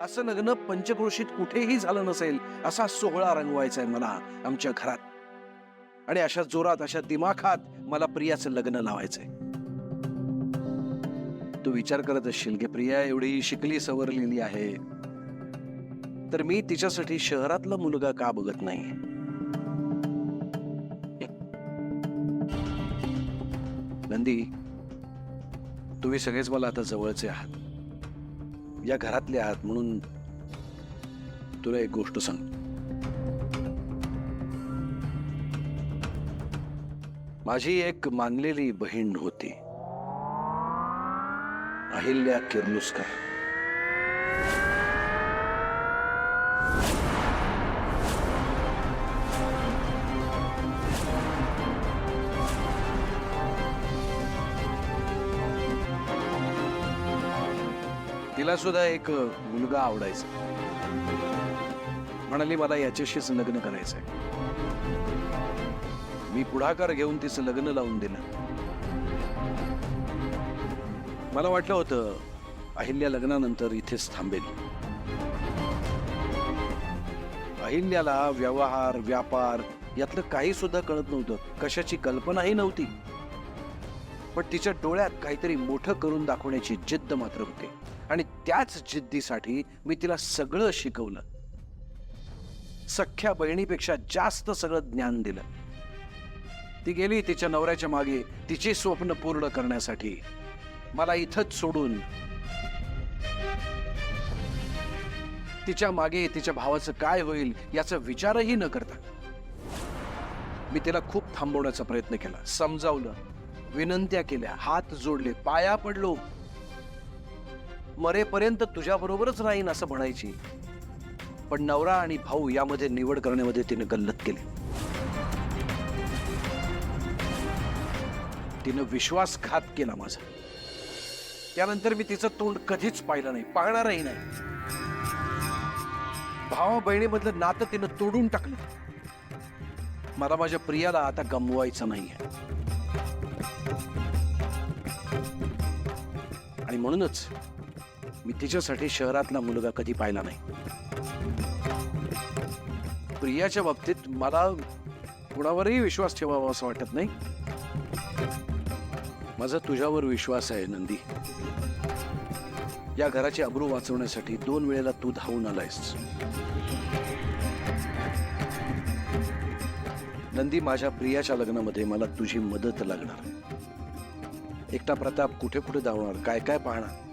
असं लग्न पंचक्रोशीत कुठेही झालं नसेल असा सोहळा रंगवायचा आहे मला आमच्या घरात. आणि अशा जोरात, अशा दिमाखात मला प्रियाचं लग्न लावायचंय. तू विचार करत असशील की प्रिया एवढी शिकली सवरलेली आहे, तर मी तिच्यासाठी शहरातला मुलगा का बघत नाही? नंदी, तुम्ही सगळेच मला आता जवळचे आहात, या घरातले आहात, म्हणून तुला एक गोष्ट सांगतो. माझी एक मानलेली बहीण होती, अहिल्या किर्लोस्कर. तिला सुद्धा एक मुलगा आवडायचा. म्हणाली मला याच्याशीच लग्न करायचंय. मी पुढाकार घेऊन तिचं लग्न लावून दिलं. मला वाटलं होतं अहिल्या लग्नानंतर इथेच थांबेल. अहिल्याला व्यवहार, व्यापार यातलं काही सुद्धा कळत नव्हतं, कशाची कल्पनाही नव्हती. पण तिच्या डोळ्यात काहीतरी मोठं करून दाखवण्याची जिद्द मात्र होती. आणि त्याच जिद्दीसाठी मी तिला सगळं शिकवलं. सख्ख्या बहिणीपेक्षा जास्त सगळं ज्ञान दिलं. ती गेली तिच्या नवऱ्याच्या मागे तिची स्वप्न पूर्ण करण्यासाठी, मला इथंच सोडून. तिच्या मागे तिच्या भावाचं काय होईल याचा विचारही न करता मी तिला खूप थांबवण्याचा प्रयत्न केला. समजावलं, विनंत्या केल्या, हात जोडले, पाया पडलो. मरेपर्यंत तुझ्या बरोबरच राहीन असं म्हणायची, पण नवरा आणि भाऊ यामध्ये निवड करण्यामध्ये तिने गल्लत केली. तिनं विश्वासघात केला माझा. त्यानंतर मी तिचं तोंड कधीच पाहिलं नाही, पाहणारही नाही. भावा बहिणीमधलं नातं तिनं तोडून टाकलं. मला माझ्या प्रियाला आता गमवायचं नाहीये. आणि म्हणूनच मी तिच्यासाठी शहरातला मुलगा कधी पाहिला नाही. प्रियाच्या बाबतीत मला कुणावरही विश्वास ठेवावा असं वाटत नाही. माझा तुझ्यावर विश्वास आहे नंदी. या घराची अब्रू वाचवण्यासाठी 2 वेळेला तू धावून आलायस. नंदी, माझ्या प्रियाच्या लग्नामध्ये मला तुझी मदत लागणार. एकटा प्रताप कुठे कुठे धावणार, काय काय पाहणार.